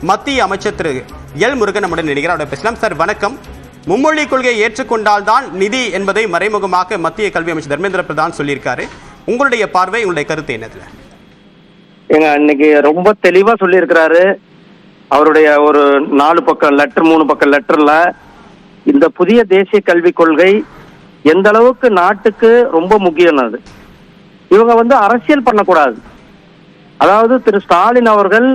மத்திய அமைச்சர் திரு எல் முருகன் நம்முடன் நினைக்கிறார். அவரை பேசலாம். சார் வணக்கம். மும்மொழி கொள்கையை ஏற்றுக்கொண்டால் தான் நிதி என்பதை மறைமுகமாக மத்திய கல்வி அமைச்சர் தர்மேந்திர பிரதான் சொல்லியிருக்காரு. உங்களுடைய பார்வை, உங்களுடைய கருத்து என்னதுல? இன்னைக்கு ரொம்ப தெளிவா சொல்லியிருக்கிறாரு. அவருடைய ஒரு 4 பக்கம் லெட்டர் 3 பக்கம் லெட்டர்ல இந்த புதிய தேசிய கல்விக் கொள்கை எந்த அளவுக்கு நாட்டுக்கு ரொம்ப முக்கியமானது. இவங்க அரசியல் பண்ணக்கூடாது. அதாவது திரு ஸ்டாலின் அவர்கள்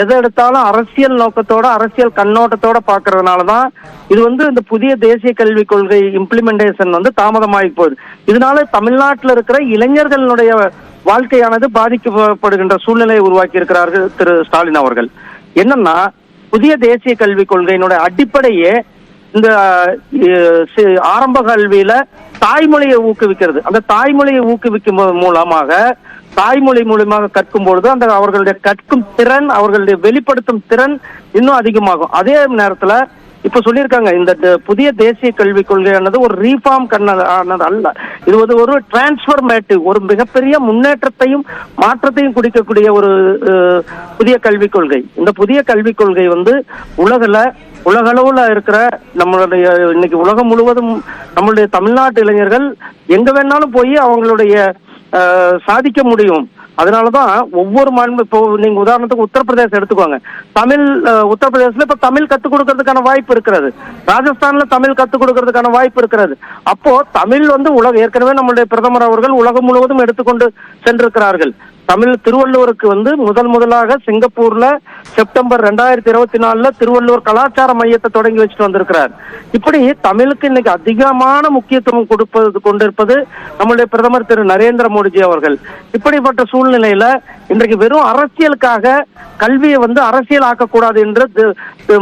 எதை எடுத்தாலும் அரசியல் நோக்கத்தோட அரசியல் கண்ணோட்டத்தோட பாக்குறதுனாலதான் இது இந்த புதிய தேசிய கல்விக் கொள்கை இம்ப்ளிமெண்டேஷன் தாமதமாகி போகுது. இதனால தமிழ்நாட்டில் இருக்கிற இளைஞர்களுடைய வாழ்க்கையானது பாதிக்கப்படுகின்ற சூழ்நிலையை உருவாக்கி இருக்கிறார்கள் திரு ஸ்டாலின் அவர்கள். என்னன்னா, புதிய தேசிய கல்விக் கொள்கையினுடைய அடிப்படையே இந்த ஆரம்ப கல்வியில தாய்மொழியை ஊக்குவிக்கிறது. அந்த தாய்மொழியை ஊக்குவிக்கும் மூலமாக தாய்மொழி மூலமாக கற்கும் பொழுது அந்த அவர்களுடைய கற்கும் திறன், அவர்களுடைய வெளிப்படுத்தும் திறன் இன்னும் அதிகமாகும். அதே நேரத்துல இப்ப சொல்லியிருக்காங்க, இந்த புதிய தேசிய கல்விக் கொள்கையானது ஒரு ரீஃபார்ம் ஆனது அல்ல. இது ஒரு டிரான்ஸ்பர்மேட்டிவ், ஒரு மிகப்பெரிய முன்னேற்றத்தையும் மாற்றத்தையும் குடிக்கக்கூடிய ஒரு புதிய கல்விக் கொள்கை. இந்த புதிய கல்விக் கொள்கை உலகளவுல இருக்கிற நம்மளுடைய இன்னைக்கு உலகம் முழுவதும் நம்மளுடைய தமிழ்நாட்டு இளைஞர்கள் எங்க வேணாலும் போய் அவங்களுடைய சாதிக்க முடியும். அதனாலதான் ஒவ்வொரு மாநிலம், இப்போ நீங்க உதாரணத்துக்கு உத்தரப்பிரதேசம் எடுத்துக்கோங்க. உத்தரப்பிரதேசத்துல இப்ப தமிழ் கத்துக் கொடுக்கறதுக்கான வாய்ப்பு இருக்கிறது. ராஜஸ்தான்ல தமிழ் கத்துக் கொடுக்கறதுக்கான வாய்ப்பு இருக்கிறது. அப்போ தமிழ் ஏற்கனவே நம்மளுடைய பிரதமர் அவர்கள் உலகம் முழுவதும் எடுத்துக்கொண்டு சென்றிருக்கிறார்கள். தமிழ் திருவள்ளுவருக்கு முதலாக சிங்கப்பூர்ல செப்டம்பர் 2024 திருவள்ளுவர் கலாச்சார மையத்தை தொடங்கி வச்சுட்டு வந்திருக்கிறார். இப்படி தமிழுக்கு இன்னைக்கு அதிகமான முக்கியத்துவம் கொண்டிருப்பது நம்முடைய பிரதமர் திரு நரேந்திர மோடிஜி அவர்கள். இப்படிப்பட்ட சூழ்நிலையில இன்றைக்கு வெறும் அரசியலுக்காக கல்வியை அரசியல் ஆக்கக்கூடாது என்று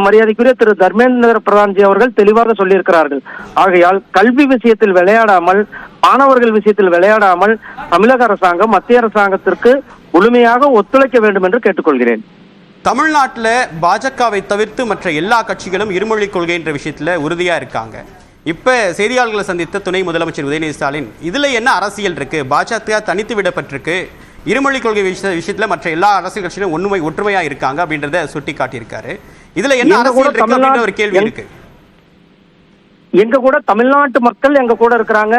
மரியாதைக்குரிய திரு தர்மேந்திர பிரதான்ஜி அவர்கள் தெளிவாக சொல்லியிருக்கிறார்கள். ஆகையால் கல்வி விஷயத்தில் விளையாடாமல், மாணவர்கள் விஷயத்தில் விளையாடாமல் தமிழக அரசாங்கம் மத்திய அரசாங்கத்திற்கு முழுமையாக ஒத்துழைக்க வேண்டும் என்று கேட்டுக்கொள்கிறேன். தமிழ்நாட்டில் பாஜகவை தவிர்த்து மற்ற எல்லா கட்சிகளும் இருமொழி கொள்கை என்ற விஷயத்துல உறுதியா இருக்காங்க. இப்ப செய்தியாளர்களை சந்தித்த துணை முதலமைச்சர் உதயநிதி ஸ்டாலின், இதுல என்ன அரசியல் இருக்கு? பாஜக தனித்து விடப்பட்டிருக்கு. இருமொழி கொள்கை விஷயத்துல மற்ற எல்லா அரசியல் கட்சிகளும் ஒற்றுமையா இருக்காங்க அப்படின்றத சுட்டி காட்டியிருக்காரு. இதுல என்ன அரசியல் இருக்கு அப்படின்ற ஒரு கேள்வி இருக்கு. எங்க கூட தமிழ்நாட்டு மக்கள் எங்க கூட இருக்கிறாங்க.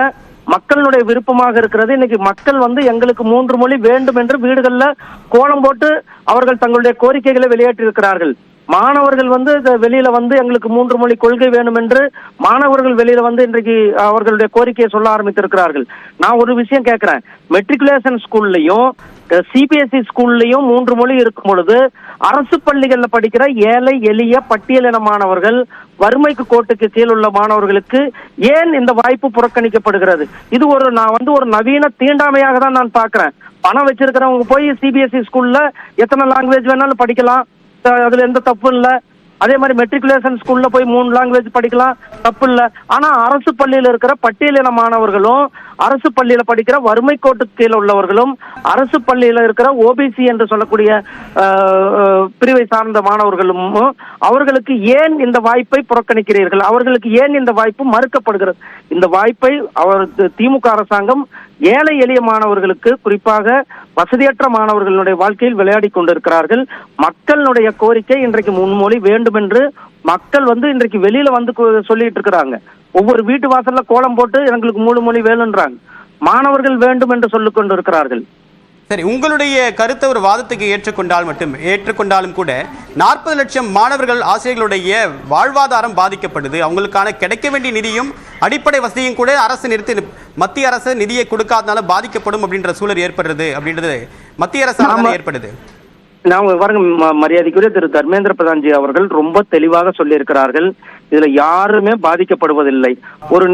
மக்களுடைய விருப்பமாக இருக்கிறது. இன்னைக்கு மக்கள் எங்களுக்கு 3 மொழி வேண்டும் என்று வீடுகள்ல கோலம் போட்டு அவர்கள் தங்களுடைய கோரிக்கைகளை வெளியேற்றி இருக்கிறார்கள். மாணவர்கள் வெளியில எங்களுக்கு 3 மொழி கொள்கை வேணும் என்று மாணவர்கள் வெளியில இன்றைக்கு அவர்களுடைய கோரிக்கையை சொல்ல ஆரம்பித்திருக்கிறார்கள். நான் ஒரு விஷயம் கேட்கிறேன். மெட்ரிகுலேஷன் ஸ்கூல்லையும் சிபிஎஸ்இ ஸ்கூல்லையும் 3 மொழி இருக்கும் பொழுது அரசு பள்ளிகள்ல படிக்கிற ஏழை எளிய பட்டியலின மாணவர்கள், வறுமைக்கு கோட்டுக்கு கீழ் உள்ள மாணவர்களுக்கு ஏன் இந்த வாய்ப்பு புறக்கணிக்கப்படுகிறது? இது நான் ஒரு நவீன தீண்டாமையாக தான் நான் பாக்குறேன். பணம் வச்சிருக்கிறவங்க போய் சிபிஎஸ்இ ஸ்கூல்ல எத்தனை லாங்குவேஜ் வேணாலும் படிக்கலாம், அதுல எந்த தப்பு இல்லை. அதே மாதிரி மெட்ரிகுலேஷன் ஸ்கூல்ல போய் 3 லாங்குவேஜ் படிக்கலாம், தப்பு இல்லை. ஆனா அரசு பள்ளியில இருக்கிற பட்டியலின மாணவர்களும், அரசு பள்ளியில படிக்கிற வறுமை கோட்டுக்கு கீழே உள்ளவர்களும், அரசு பள்ளியில இருக்கிற ஓபிசி என்று சொல்லக்கூடிய பிரிவை சார்ந்த மாணவர்களும் அவர்களுக்கு ஏன் இந்த வாய்ப்பை புறக்கணிக்கிறீர்கள்? அவர்களுக்கு ஏன் இந்த வாய்ப்பு மறுக்கப்படுகிறது? இந்த வாய்ப்பை திமுக அரசாங்கம் ஏழை எளிய மாணவர்களுக்கு, குறிப்பாக வசதியற்ற மாணவர்களுடைய வாழ்க்கையில் விளையாடி கொண்டிருக்கிறார்கள். மக்களுடைய கோரிக்கை இன்றைக்கு 3 மொழி வேண்டும் என்று மக்கள் இன்றைக்கு வெளியில சொல்லிட்டு இருக்கிறாங்க. ஒவ்வொரு வீட்டு வாசல்ல கோலம் போட்டு எங்களுக்கு 3 மொழி வேணும்ன்றாங்க. மாணவர்கள் வேண்டும் என்று சொல்லிக் கொண்டு இருக்கிறார்கள். சரி, உங்களுடைய கருத்தை ஒரு வாதத்துக்கு ஏற்றுக்கொண்டாலும் கூட 40 லட்சம் மாணவர்கள், ஆசிரியர்களுடைய வாழ்வாதாரம் பாதிக்கப்படுது. அவங்களுக்கான கிடைக்க வேண்டிய நிதியும் அடிப்படை வசதியும் கூட மத்திய அரசு நிதியை கொடுக்காதனால பாதிக்கப்படும் அப்படின்ற சூழல் ஏற்படுறது அப்படின்றது மத்திய அரசாங்கம் ஏற்படுது. மரியாதைக்குரிய திரு தர்மேந்திர பிரதான்ஜி அவர்கள் ரொம்ப தெளிவாக சொல்லி இருக்கிறார்கள். இதுல யாருமே பாதிக்கப்படுவதில்லை. ஒரு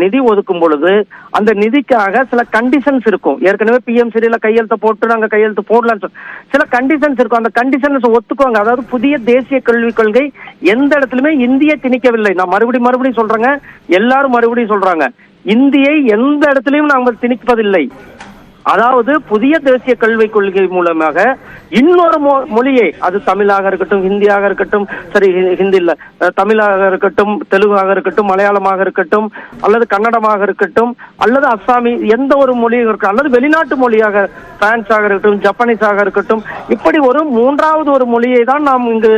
நிதி ஒதுக்கும் பொழுது அந்த நிதிக்காக சில கண்டிஷன்ஸ் இருக்கும். ஏற்கனவே பிஎம்சில கையெழுத்து போட்டு நாங்க கையெழுத்து போடலாம்னு சில கண்டிஷன்ஸ் இருக்கும். அந்த கண்டிஷன்ஸ் ஒத்துக்குவாங்க. அதாவது புதிய தேசிய கல்விக் கொள்கை எந்த இடத்துலயுமே இந்தியை திணிக்கவில்லை. நான் மறுபடியும் சொல்றேங்க, எல்லாரும் மறுபடியும் சொல்றாங்க, இந்தியை எந்த இடத்துலயும் நாங்கள் திணிப்பதில்லை. அதாவது புதிய தேசிய கல்விக் கொள்கை மூலமாக இன்னொரு மொழியை, அது தமிழாக இருக்கட்டும், ஹிந்தியாக இருக்கட்டும், சரி ஹிந்தி இல்ல, தமிழாக இருக்கட்டும், தெலுங்காக இருக்கட்டும், மலையாளமாக இருக்கட்டும், அல்லது கன்னடமாக இருக்கட்டும், அல்லது அஸ்ஸாமி, எந்த ஒரு மொழியாக இருக்கட்டும், அல்லது வெளிநாட்டு மொழியாக பிரான்ஸாக இருக்கட்டும், ஜப்பானீஸாக இருக்கட்டும், இப்படி ஒரு மூன்றாவது ஒரு மொழியை தான் நாம் இங்கு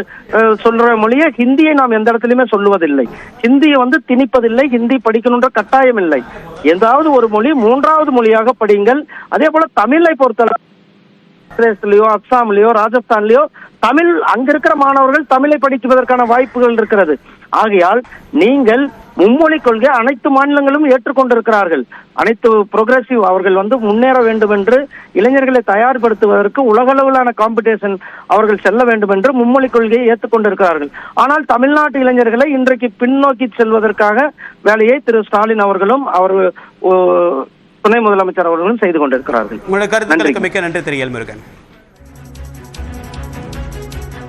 சொல்ற மொழியை, ஹிந்தியை நாம் எந்த இடத்துலயுமே சொல்லுவதில்லை. ஹிந்தியை திணிப்பதில்லை, ஹிந்தி படிக்கணுன்ற கட்டாயம் இல்லை. ஏதாவது ஒரு மொழி மூன்றாவது மொழியாக படிங்கள். அதே போல தமிழை பொறுத்தளவு அஸ்ஸாம்லயோ ராஜஸ்தான்லயோ தமிழ், அங்க இருக்கிற மாணவர்கள் தமிழை படிக்குவதற்கான வாய்ப்புகள் இருக்கிறது. ஆகையால் நீங்கள் மும்மொழி கொள்கை அனைத்து மாநிலங்களும் ஏற்றுக்கொண்டிருக்கிறார்கள். அனைத்து புரோகிரசிவ் அவர்கள் முன்னேற வேண்டும் என்று, இளைஞர்களை தயார்படுத்துவதற்கு உலகளவிலான காம்படிஷன் அவர்கள் செல்ல வேண்டும் என்று மும்மொழி கொள்கையை ஏற்றுக்கொண்டிருக்கிறார்கள். ஆனால் தமிழ்நாட்டு இளைஞர்களை இன்றைக்கு பின்னோக்கி செல்வதற்காக வேலையை திரு ஸ்டாலின் அவர்களும் அவர் துணை முதலமைச்சர் அவர்களும் செய்து கொண்டிருக்கிறார்கள். உங்களுடைய கருத்துக்களுக்கு மிக்க நன்றி திரு எல் முருகன்.